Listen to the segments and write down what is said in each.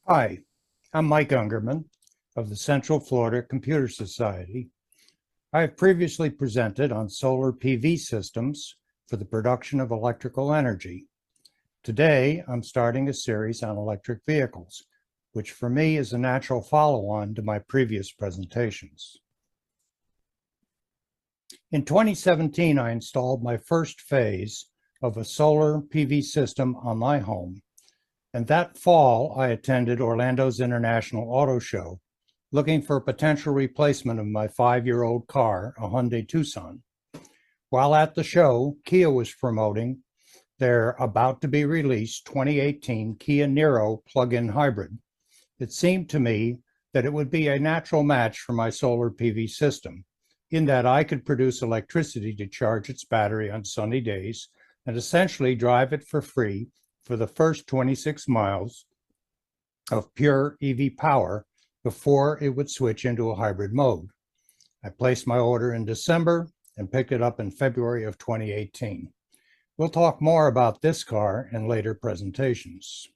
Hi, I'm Mike Ungerman of the Central Florida Computer Society. I have previously presented on solar PV systems for the production of electrical energy. Today, I'm starting a series on electric vehicles, which for me is a natural follow-on to my previous presentations. In 2017, I installed my first phase of a solar PV system on my home. And that fall, I attended Orlando's International Auto Show, looking for a potential replacement of my 5-year-old car, a Hyundai Tucson. While at the show, Kia was promoting their about-to-be-released 2018 Kia Niro plug-in hybrid. It seemed to me that it would be a natural match for my solar PV system, in that I could produce electricity to charge its battery on sunny days and essentially drive it for free for the first 26 miles of pure EV power before it would switch into a hybrid mode. I placed my order in December and picked it up in February of 2018. We'll talk more about this car in later presentations.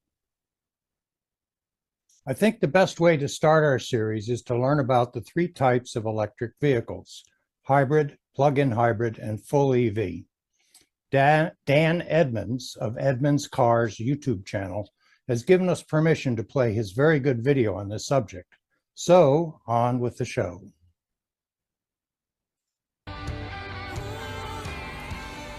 I think the best way to start our series is to learn about the 3 types of electric vehicles: hybrid, plug-in hybrid, and full EV. Dan Edmonds of Edmonds Cars YouTube channel has given us permission to play his very good video on this subject. So, on with the show.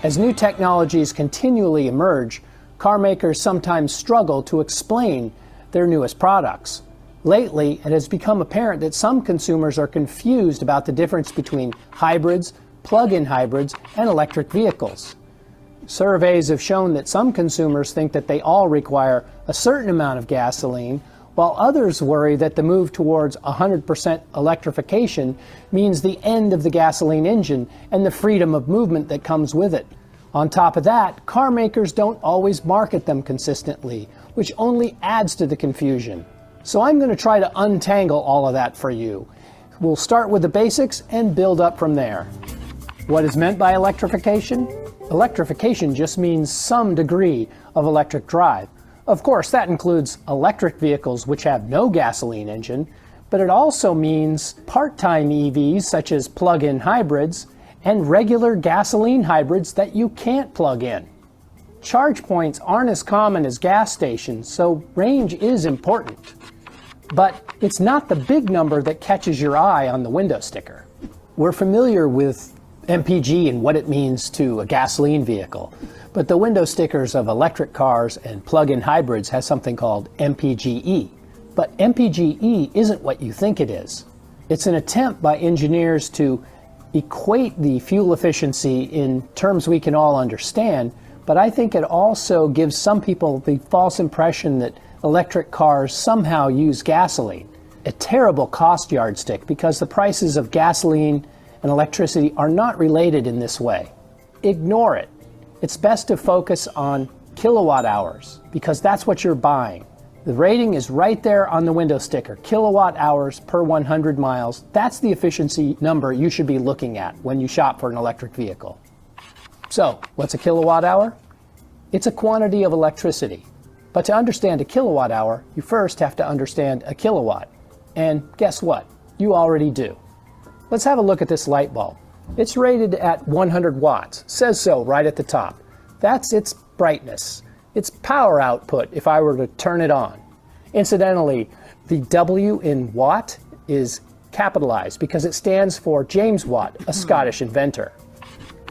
As new technologies continually emerge, car makers sometimes struggle to explain their newest products. Lately, it has become apparent that some consumers are confused about the difference between hybrids, plug-in hybrids, and electric vehicles. Surveys have shown that some consumers think that they all require a certain amount of gasoline, while others worry that the move towards 100% electrification means the end of the gasoline engine and the freedom of movement that comes with it. On top of that, car makers don't always market them consistently, which only adds to the confusion. So I'm going to try to untangle all of that for you. We'll start with the basics and build up from there. What is meant by electrification? Electrification just means some degree of electric drive. Of course, that includes electric vehicles which have no gasoline engine, but it also means part-time EVs such as plug-in hybrids and regular gasoline hybrids that you can't plug in. Charge points aren't as common as gas stations, so range is important. But it's not the big number that catches your eye on the window sticker. We're familiar with MPG and what it means to a gasoline vehicle, but the window stickers of electric cars and plug-in hybrids has something called MPGE. But MPGE isn't what you think it is. It's an attempt by engineers to equate the fuel efficiency in terms we can all understand, but I think it also gives some people the false impression that electric cars somehow use gasoline. A terrible cost yardstick, because the prices of gasoline and electricity are not related in this way. Ignore it. It's best to focus on kilowatt hours, because that's what you're buying. The rating is right there on the window sticker, kilowatt hours per 100 miles. That's the efficiency number you should be looking at when you shop for an electric vehicle. So, what's a kilowatt hour? It's a quantity of electricity. But to understand a kilowatt hour, you first have to understand a kilowatt. And guess what? You already do. Let's have a look at this light bulb. It's rated at 100 watts. Says so right at the top. That's its brightness. Its power output if I were to turn it on. Incidentally, the W in watt is capitalized because it stands for James Watt, a Scottish inventor.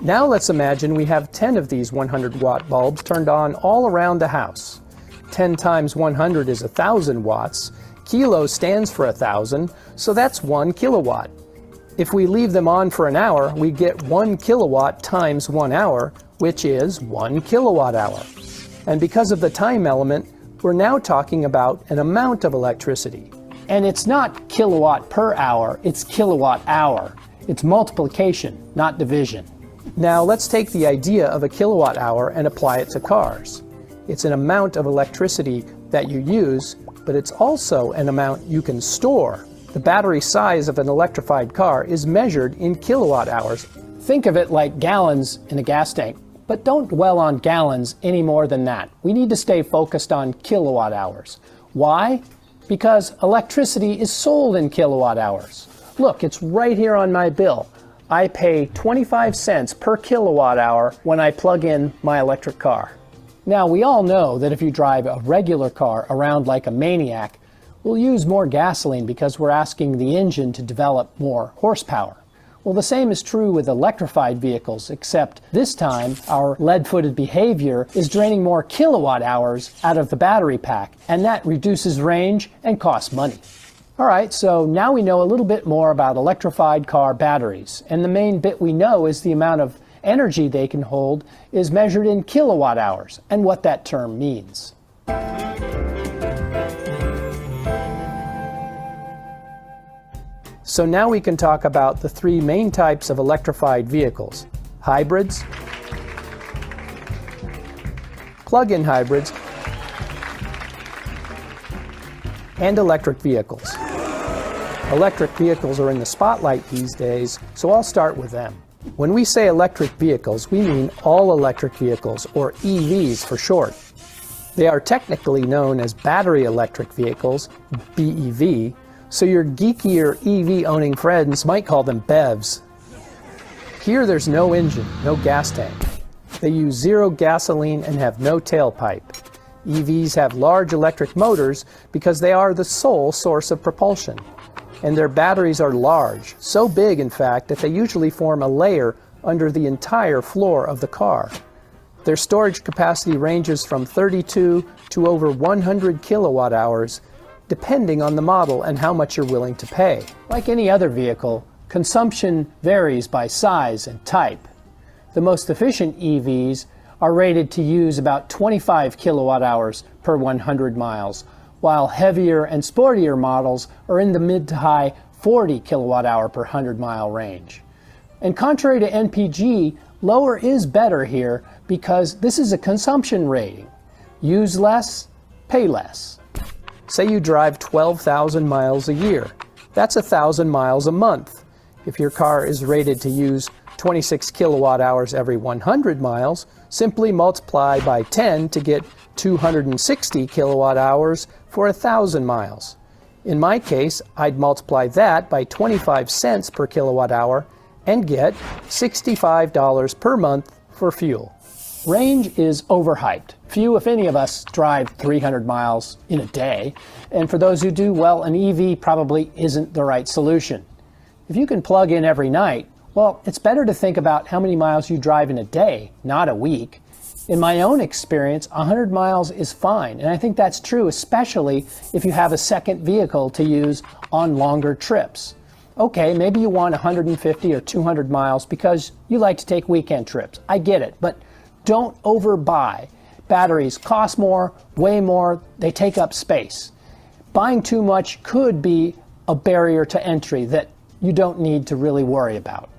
Now let's imagine we have 10 of these 100-watt bulbs turned on all around the house. 10 times 100 is 1,000 watts. Kilo stands for 1,000, so that's 1 kilowatt. If we leave them on for an hour, we get 1 kilowatt times 1 hour, which is 1 kilowatt hour. And because of the time element, we're now talking about an amount of electricity. And it's not kilowatt per hour, it's kilowatt hour. It's multiplication, not division. Now let's take the idea of a kilowatt hour and apply it to cars. It's an amount of electricity that you use, but it's also an amount you can store. The battery size of an electrified car is measured in kilowatt hours. Think of it like gallons in a gas tank, but don't dwell on gallons any more than that. We need to stay focused on kilowatt hours. Why? because electricity is sold in kilowatt hours. Look, it's right here on my bill. I pay 25 cents per kilowatt hour when I plug in my electric car. Now, we all know that if you drive a regular car around like a maniac, we'll use more gasoline because we're asking the engine to develop more horsepower. Well, the same is true with electrified vehicles, except this time our lead-footed behavior is draining more kilowatt hours out of the battery pack, and that reduces range and costs money. All right, so now we know a little bit more about electrified car batteries, and the main bit we know is the amount of energy they can hold is measured in kilowatt hours, and what that term means. So now we can talk about the three main types of electrified vehicles: hybrids, plug-in hybrids, and electric vehicles. Electric vehicles are in the spotlight these days, so I'll start with them. When we say electric vehicles, we mean all electric vehicles, or EVs for short. They are technically known as battery electric vehicles, BEV, so your geekier EV-owning friends might call them BEVs. Here there's no engine, no gas tank. They use zero gasoline and have no tailpipe. EVs have large electric motors because they are the sole source of propulsion. And their batteries are large, so big in fact that they usually form a layer under the entire floor of the car. Their storage capacity ranges from 32 to over 100 kilowatt hours, depending on the model and how much you're willing to pay. Like any other vehicle, consumption varies by size and type. The most efficient EVs are rated to use about 25 kilowatt hours per 100 miles, while heavier and sportier models are in the mid to high 40 kilowatt hour per 100 mile range. And contrary to NPG, lower is better here because this is a consumption rating. Use less, pay less. Say you drive 12,000 miles a year. That's 1,000 miles a month. If your car is rated to use 26 kilowatt hours every 100 miles, simply multiply by 10 to get 260 kilowatt hours for 1,000 miles. In my case, I'd multiply that by 25 cents per kilowatt hour and get $65 per month for fuel. Range is overhyped. Few, if any of us, drive 300 miles in a day. And for those who do, well, an EV probably isn't the right solution. If you can plug in every night, well, it's better to think about how many miles you drive in a day, not a week. In my own experience, 100 miles is fine. And I think that's true, especially if you have a second vehicle to use on longer trips. Okay, maybe you want 150 or 200 miles because you like to take weekend trips. I get it, but don't overbuy. Batteries cost more, way more, they take up space. Buying too much could be a barrier to entry that you don't need to really worry about.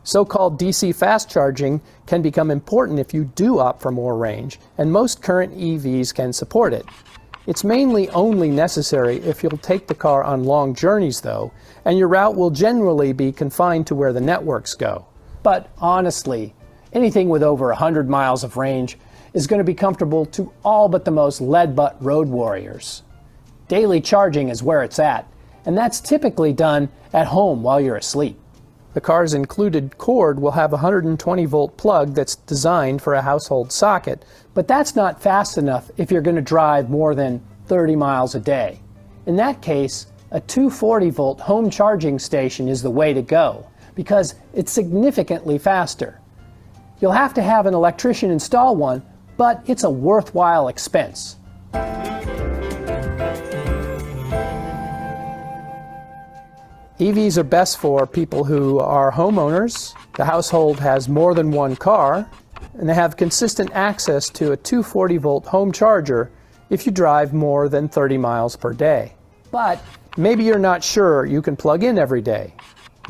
So-called DC fast charging can become important if you do opt for more range, and most current EVs can support it. It's mainly only necessary if you'll take the car on long journeys though, and your route will generally be confined to where the networks go. But honestly, anything with over 100 miles of range is going to be comfortable to all but the most lead-butt road warriors. Daily charging is where it's at, and that's typically done at home while you're asleep. The car's included cord will have a 120-volt plug that's designed for a household socket, but that's not fast enough if you're going to drive more than 30 miles a day. In that case, a 240-volt home charging station is the way to go, because it's significantly faster. You'll have to have an electrician install one, but it's a worthwhile expense. EVs are best for people who are homeowners, the household has more than one car, and they have consistent access to a 240-volt home charger if you drive more than 30 miles per day. But maybe you're not sure you can plug in every day.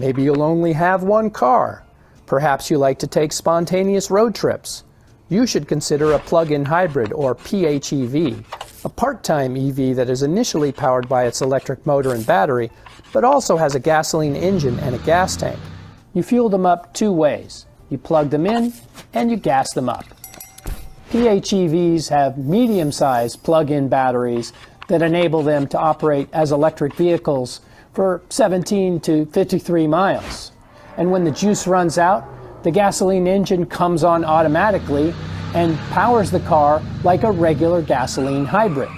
Maybe you'll only have one car. Perhaps you like to take spontaneous road trips. You should consider a plug-in hybrid, or PHEV, a part-time EV that is initially powered by its electric motor and battery, but also has a gasoline engine and a gas tank. You fuel them up two ways. You plug them in and you gas them up. PHEVs have medium-sized plug-in batteries that enable them to operate as electric vehicles for 17 to 53 miles. And when the juice runs out, the gasoline engine comes on automatically and powers the car like a regular gasoline hybrid.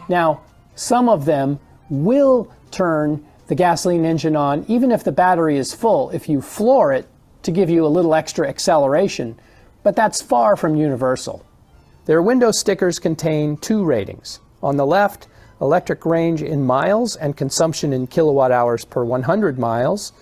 Now, some of them will turn the gasoline engine on even if the battery is full, if you floor it to give you a little extra acceleration, but that's far from universal. Their window stickers contain two ratings. On the left, electric range in miles and consumption in kilowatt hours per 100 miles.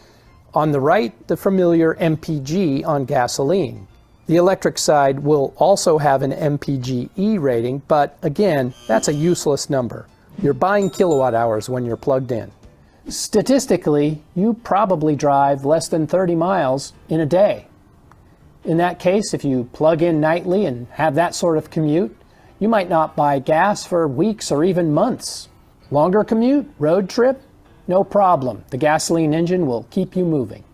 On the right, the familiar MPG on gasoline. The electric side will also have an MPGe rating, but again, that's a useless number. You're buying kilowatt hours when you're plugged in. Statistically, you probably drive less than 30 miles in a day. In that case, if you plug in nightly and have that sort of commute, you might not buy gas for weeks or even months. Longer commute, road trip, no problem. The gasoline engine will keep you moving.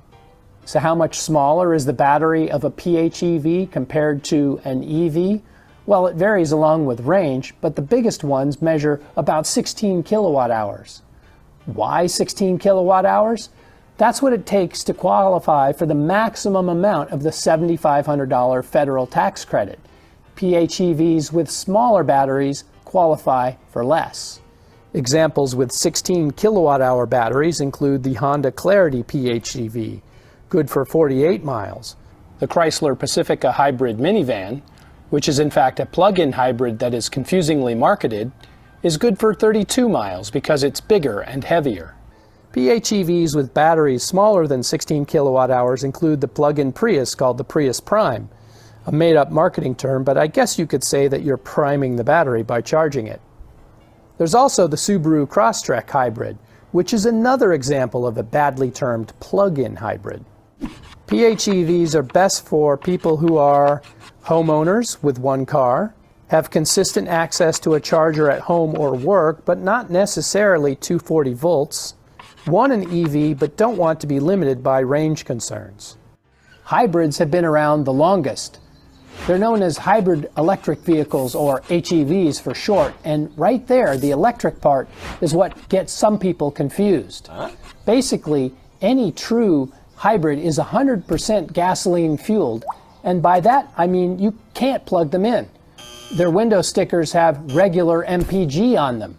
So how much smaller is the battery of a PHEV compared to an EV? Well, it varies along with range, but the biggest ones measure about 16 kilowatt hours. Why 16 kilowatt hours? That's what it takes to qualify for the maximum amount of the $7,500 federal tax credit. PHEVs with smaller batteries qualify for less. Examples with 16 kilowatt hour batteries include the Honda Clarity PHEV, good for 48 miles. The Chrysler Pacifica hybrid minivan, which is in fact a plug-in hybrid that is confusingly marketed, is good for 32 miles because it's bigger and heavier. PHEVs with batteries smaller than 16 kilowatt hours include the plug-in Prius called the Prius Prime, a made-up marketing term, but I guess you could say that you're priming the battery by charging it. There's also the Subaru Crosstrek hybrid, which is another example of a badly termed plug-in hybrid. PHEVs are best for people who are homeowners with one car, have consistent access to a charger at home or work, but not necessarily 240 volts, want an EV but don't want to be limited by range concerns. Hybrids have been around the longest. They're known as hybrid electric vehicles, or HEVs for short, and right there, the electric part is what gets some people confused. Basically, any true hybrid is 100% gasoline fueled, and by that I mean you can't plug them in. Their window stickers have regular MPG on them.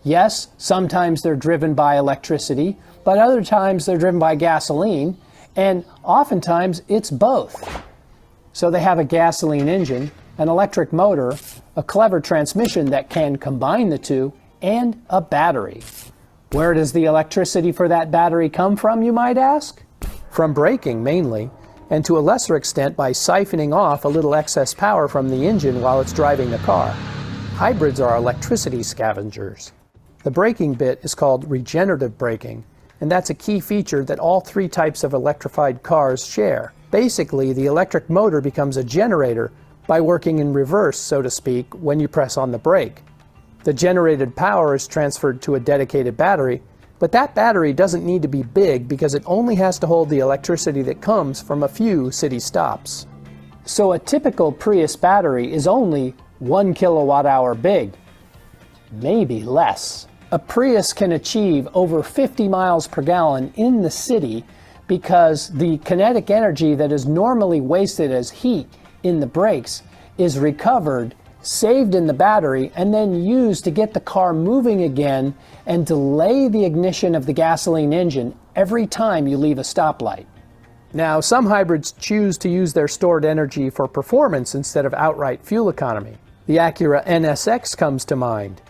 Yes, sometimes they're driven by electricity, but other times they're driven by gasoline, and oftentimes it's both. So they have a gasoline engine, an electric motor, a clever transmission that can combine the two, and a battery. Where does the electricity for that battery come from, you might ask? From braking mainly, and to a lesser extent by siphoning off a little excess power from the engine while it's driving the car. Hybrids are electricity scavengers. The braking bit is called regenerative braking, and that's a key feature that all three types of electrified cars share. Basically, the electric motor becomes a generator by working in reverse, so to speak, when you press on the brake. The generated power is transferred to a dedicated battery, but that battery doesn't need to be big because it only has to hold the electricity that comes from a few city stops. So a typical Prius battery is only 1 kilowatt hour big, maybe less. A Prius can achieve over 50 miles per gallon in the city because the kinetic energy that is normally wasted as heat in the brakes is recovered, saved in the battery, and then used to get the car moving again and delay the ignition of the gasoline engine every time you leave a stoplight. Now, some hybrids choose to use their stored energy for performance instead of outright fuel economy. The Acura NSX comes to mind.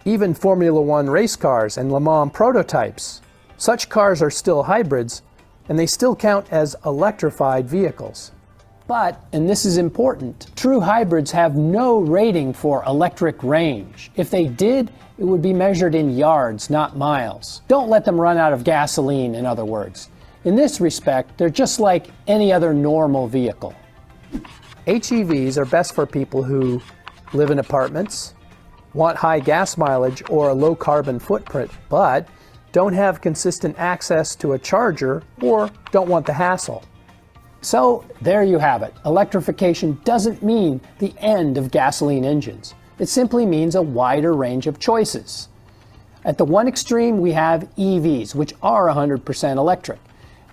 Even Formula One race cars and Le Mans prototypes. Such cars are still hybrids, and they still count as electrified vehicles. But, and this is important, true hybrids have no rating for electric range. If they did, it would be measured in yards, not miles. Don't let them run out of gasoline, in other words. In this respect, they're just like any other normal vehicle. HEVs are best for people who live in apartments, want high gas mileage or a low carbon footprint, but don't have consistent access to a charger or don't want the hassle. So there you have it. Electrification doesn't mean the end of gasoline engines. It simply means a wider range of choices. At the one extreme, we have EVs, which are 100% electric.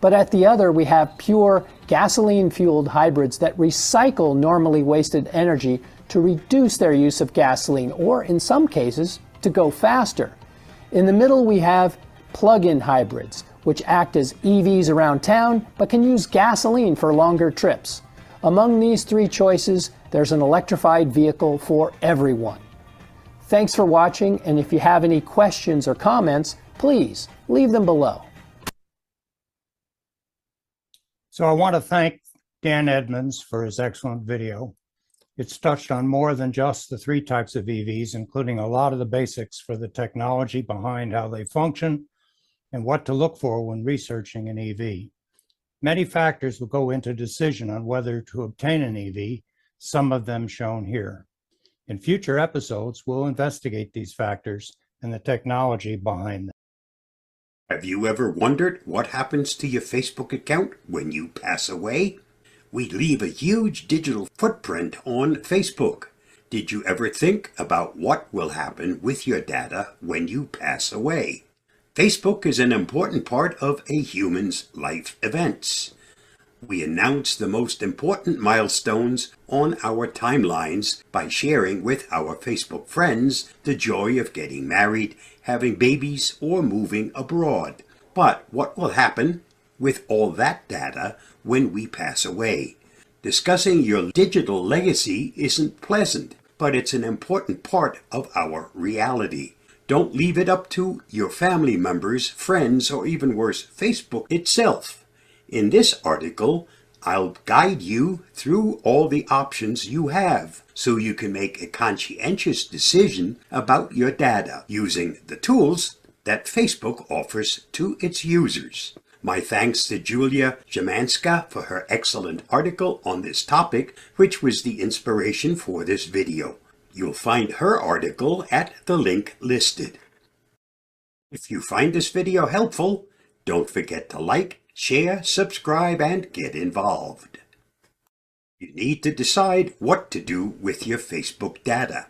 But at the other, we have pure gasoline-fueled hybrids that recycle normally wasted energy to reduce their use of gasoline, or in some cases, to go faster. In the middle, we have plug-in hybrids, which act as EVs around town, but can use gasoline for longer trips. Among these three choices, there's an electrified vehicle for everyone. Thanks for watching, and if you have any questions or comments, please leave them below. So I want to thank Dan Edmonds for his excellent video. It's touched on more than just the three types of EVs, including a lot of the basics for the technology behind how they function and what to look for when researching an EV. Many factors will go into decision on whether to obtain an EV, some of them shown here. In future episodes, we'll investigate these factors and the technology behind them. Have you ever wondered what happens to your Facebook account when you pass away? We leave a huge digital footprint on Facebook. Did you ever think about what will happen with your data when you pass away? Facebook is an important part of a human's life events. We announce the most important milestones on our timelines by sharing with our Facebook friends the joy of getting married, having babies, or moving abroad. But what will happen with all that data when we pass away? Discussing your digital legacy isn't pleasant, but it's an important part of our reality. Don't leave it up to your family members, friends, or even worse, Facebook itself. In this article, I'll guide you through all the options you have so you can make a conscientious decision about your data using the tools that Facebook offers to its users. My thanks to Julia Jamanska for her excellent article on this topic, which was the inspiration for this video. You'll find her article at the link listed. If you find this video helpful, don't forget to like, share, subscribe, and get involved. You need to decide what to do with your Facebook data.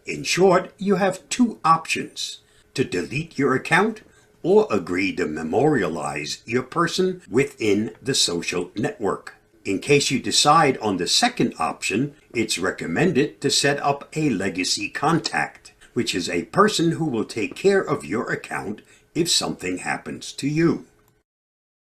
In short, you have two options: to delete your account or agree to memorialize your person within the social network. In case you decide on the second option, it's recommended to set up a legacy contact, which is a person who will take care of your account if something happens to you.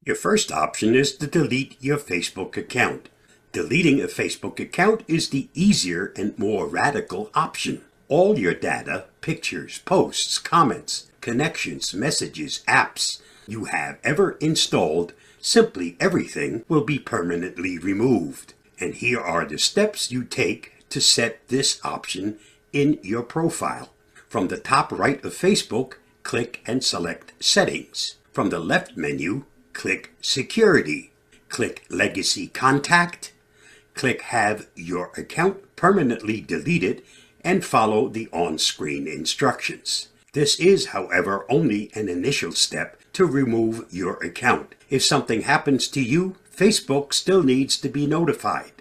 Your first option is to delete your Facebook account. Deleting a Facebook account is the easier and more radical option. All your data, pictures, posts, comments, connections, messages, apps you have ever installed, simply everything will be permanently removed. And here are the steps you take to set this option in your profile. From the top right of Facebook, click and select Settings. From the left menu, click Security. Click Legacy Contact. Click Have Your Account Permanently Deleted and follow the on-screen instructions. This is, however, only an initial step to remove your account. If something happens to you, Facebook still needs to be notified.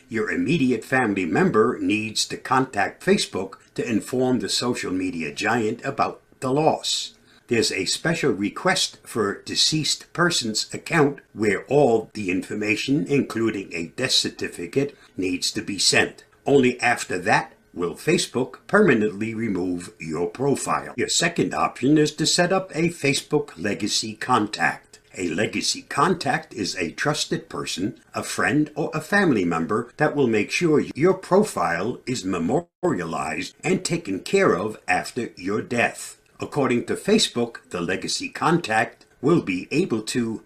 Your immediate family member needs to contact Facebook to inform the social media giant about the loss. There's a special request for deceased person's account where all the information, including a death certificate, needs to be sent. Only after that will Facebook permanently remove your profile. Your second option is to set up a Facebook legacy contact. A legacy contact is a trusted person, a friend, or a family member that will make sure your profile is memorialized and taken care of after your death. According to Facebook, the legacy contact will be able to,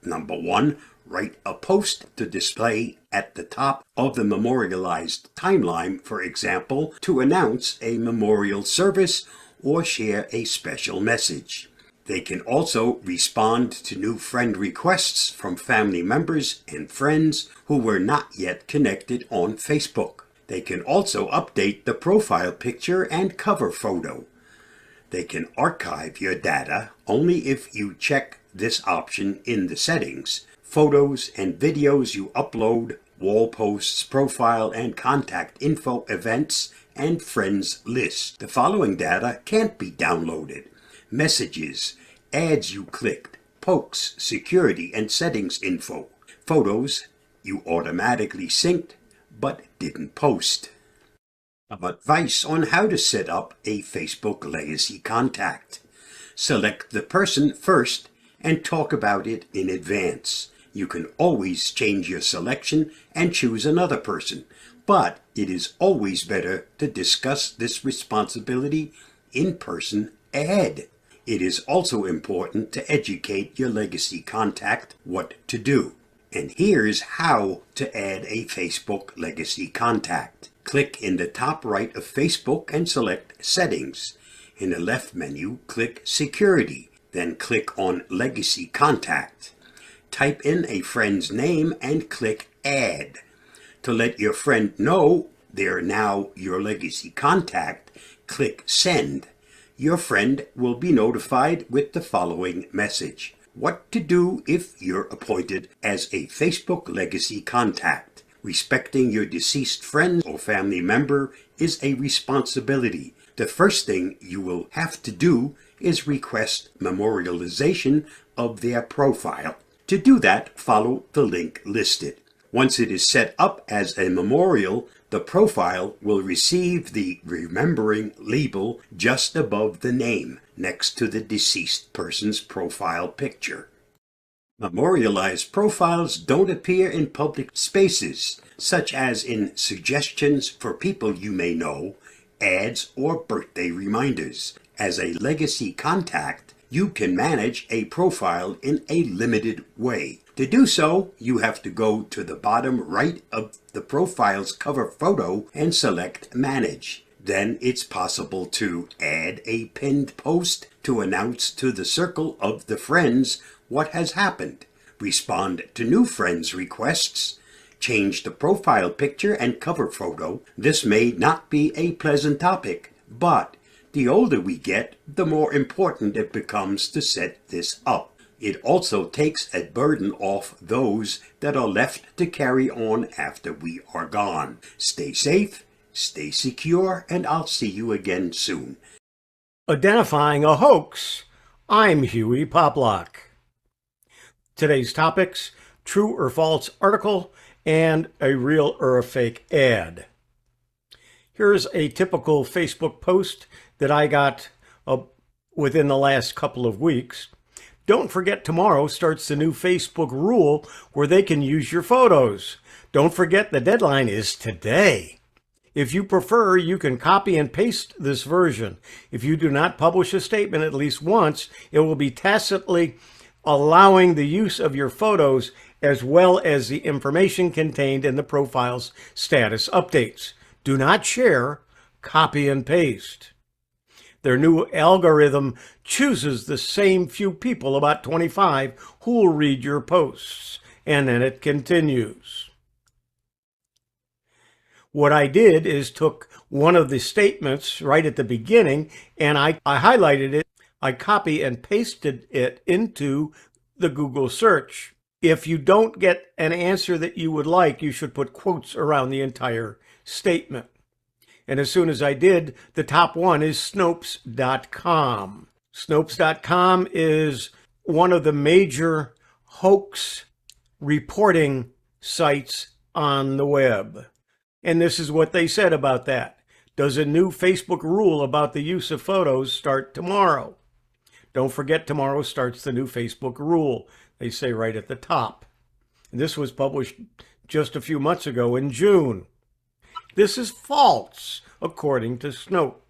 number one, write a post to display at the top of the memorialized timeline, for example, to announce a memorial service or share a special message. They can also respond to new friend requests from family members and friends who were not yet connected on Facebook. They can also update the profile picture and cover photo. They can archive your data only if you check this option in the settings. Photos and videos you upload wall posts, profile and contact info, events, and friends list. The following data can't be downloaded: messages, ads you clicked, pokes, security and settings info, photos you automatically synced but didn't post. Advice on how to set up a Facebook legacy contact. Select the person first and talk about it in advance. You can always change your selection and choose another person, but it is always better to discuss this responsibility in person ahead. It is also important to educate your legacy contact what to do. And here's how to add a Facebook legacy contact. Click in the top right of Facebook and select Settings. In the left menu, click Security, then click on Legacy Contact. Type in a friend's name and click Add. To let your friend know they're now your legacy contact, click Send. Your friend will be notified with the following message: what to do if you're appointed as a Facebook legacy contact. Respecting your deceased friend or family member is a responsibility. The first thing you will have to do is request memorialization of their profile. To do that, follow the link listed. Once it is set up as a memorial, the profile will receive the remembering label just above the name, next to the deceased person's profile picture. Memorialized profiles don't appear in public spaces, such as in suggestions for people you may know, ads, or birthday reminders. As a legacy contact, you can manage a profile in a limited way. To do so, you have to go to the bottom right of the profile's cover photo and select Manage. Then it's possible to add a pinned post to announce to the circle of the friends what has happened, respond to new friends' requests, change the profile picture and cover photo. This may not be a pleasant topic, but the older we get, the more important it becomes to set this up. It also takes a burden off those that are left to carry on after we are gone. Stay safe, stay secure, and I'll see you again soon. Identifying a hoax. I'm Hewie Poplock. Today's topics: true or false article and a real or a fake ad. Here's a typical Facebook post that I got within the last couple of weeks. Don't forget, tomorrow starts the new Facebook rule where they can use your photos. Don't forget, the deadline is today. If you prefer, you can copy and paste this version. If you do not publish a statement at least once, it will be tacitly allowing the use of your photos as well as the information contained in the profile's status updates. Do not share, copy and paste. Their new algorithm chooses the same few people, about 25, who will read your posts. And then it continues. What I did is took one of the statements right at the beginning and I highlighted it. I copy and pasted it into the Google search. If you don't get an answer that you would like, you should put quotes around the entire statement. And as soon as I did, the top one is Snopes.com. Snopes.com is one of the major hoax reporting sites on the web. And this is what they said about that. Does a new Facebook rule about the use of photos start tomorrow? Don't forget, tomorrow starts the new Facebook rule, they say right at the top. And this was published just a few months ago in June. This is false, according to Snopes.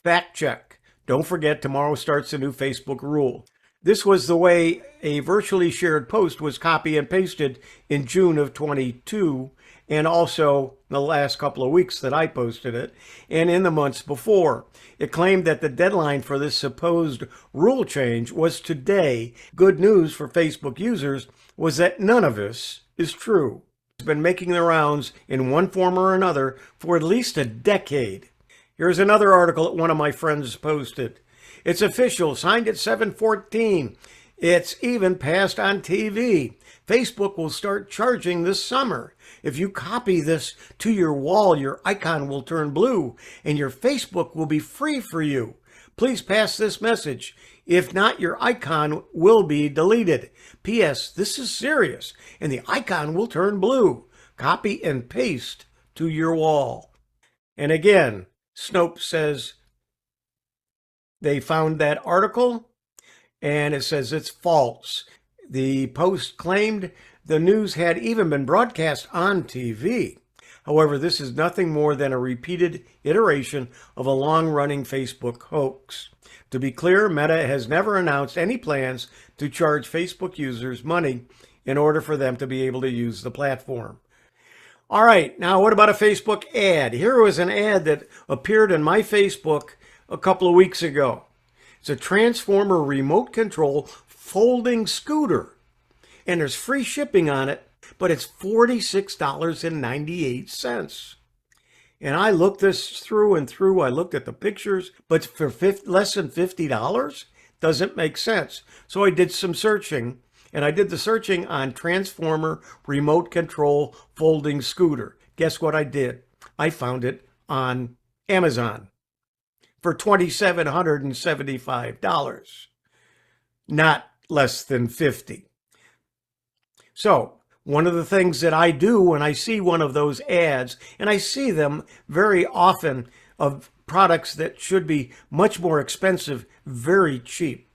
Fact check. Don't forget, tomorrow starts the new Facebook rule. This was the way a virtually shared post was copy and pasted in June of 22, and also the last couple of weeks that I posted it, and in the months before. It claimed that the deadline for this supposed rule change was today. Good news for Facebook users was that none of this is true. It's been making the rounds in one form or another for at least a decade. Here's another article that one of my friends posted. It's official, signed at 7/14. It's even passed on TV. Facebook will start charging this summer. If you copy this to your wall, your icon will turn blue and your Facebook will be free for you. Please pass this message. If not, your icon will be deleted. P.S. This is serious and the icon will turn blue. Copy and paste to your wall. And again, Snopes says they found that article and it says it's false. The Post claimed the news had even been broadcast on TV. However, this is nothing more than a repeated iteration of a long-running Facebook hoax. To be clear, Meta has never announced any plans to charge Facebook users money in order for them to be able to use the platform. All right, now what about a Facebook ad? Here was an ad that appeared in my Facebook a couple of weeks ago. It's a Transformer remote control folding scooter, and there's free shipping on it, but it's $46.98. And I looked this through and through. I looked at the pictures, but for less than $50 doesn't make sense. So I did some searching, and I did the searching on Transformer remote control folding scooter. Guess what I did? I found it on Amazon for $2,775, not less than $50. So one of the things that I do when I see one of those ads, and I see them very often of products that should be much more expensive, very cheap,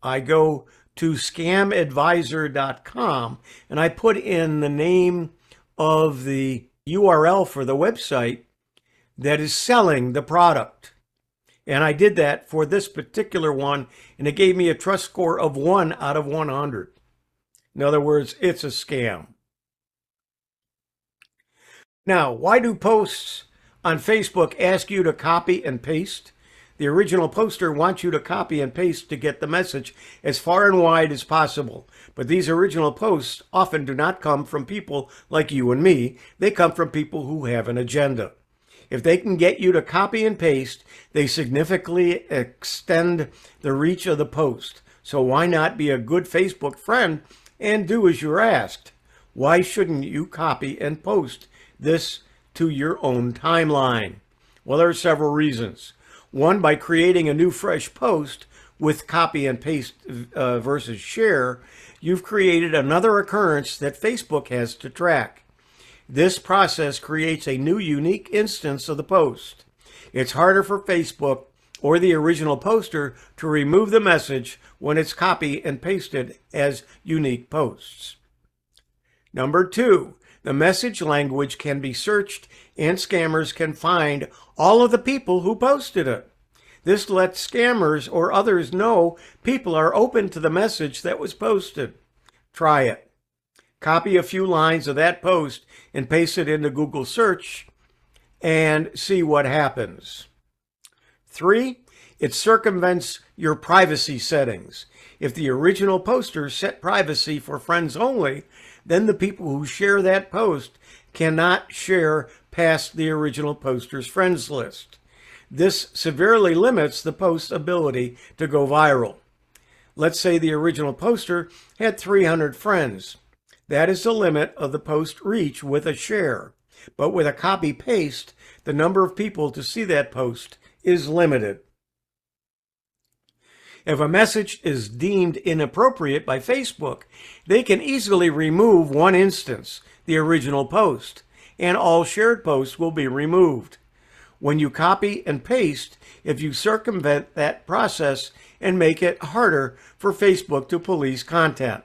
I go to scamadvisor.com and I put in the name of the URL for the website that is selling the product. And I did that for this particular one, and it gave me a trust score of 1 out of 100. In other words, it's a scam. Now, why do posts on Facebook ask you to copy and paste? The original poster wants you to copy and paste to get the message as far and wide as possible. But these original posts often do not come from people like you and me. They come from people who have an agenda. If they can get you to copy and paste, they significantly extend the reach of the post. So why not be a good Facebook friend and do as you're asked? Why shouldn't you copy and post this to your own timeline? Well, there are several reasons. One, by creating a new fresh post with copy and paste versus share, you've created another occurrence that Facebook has to track. This process creates a new unique instance of the post. It's harder for Facebook or the original poster to remove the message when it's copied and pasted as unique posts. Number 2, the message language can be searched and scammers can find all of the people who posted it. This lets scammers or others know people are open to the message that was posted. Try it. Copy a few lines of that post and paste it into Google search and see what happens. 3, it circumvents your privacy settings. If the original poster set privacy for friends only, then the people who share that post cannot share past the original poster's friends list. This severely limits the post's ability to go viral. Let's say the original poster had 300 friends. That is the limit of the post reach with a share. But with a copy-paste, the number of people to see that post is limited. If a message is deemed inappropriate by Facebook, they can easily remove one instance, the original post, and all shared posts will be removed. When you copy and paste, if you circumvent that process and make it harder for Facebook to police content,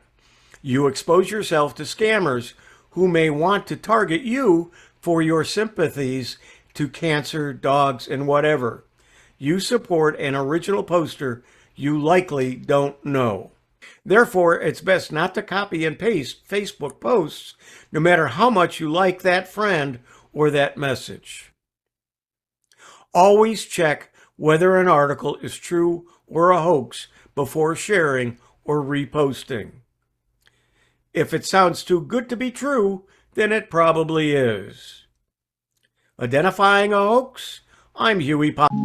you expose yourself to scammers who may want to target you for your sympathies to cancer, dogs, and whatever. You support an original poster you likely don't know. Therefore, it's best not to copy and paste Facebook posts, no matter how much you like that friend or that message. Always check whether an article is true or a hoax before sharing or reposting. If it sounds too good to be true, then it probably is. Identifying a hoax? I'm Hewie Poplock.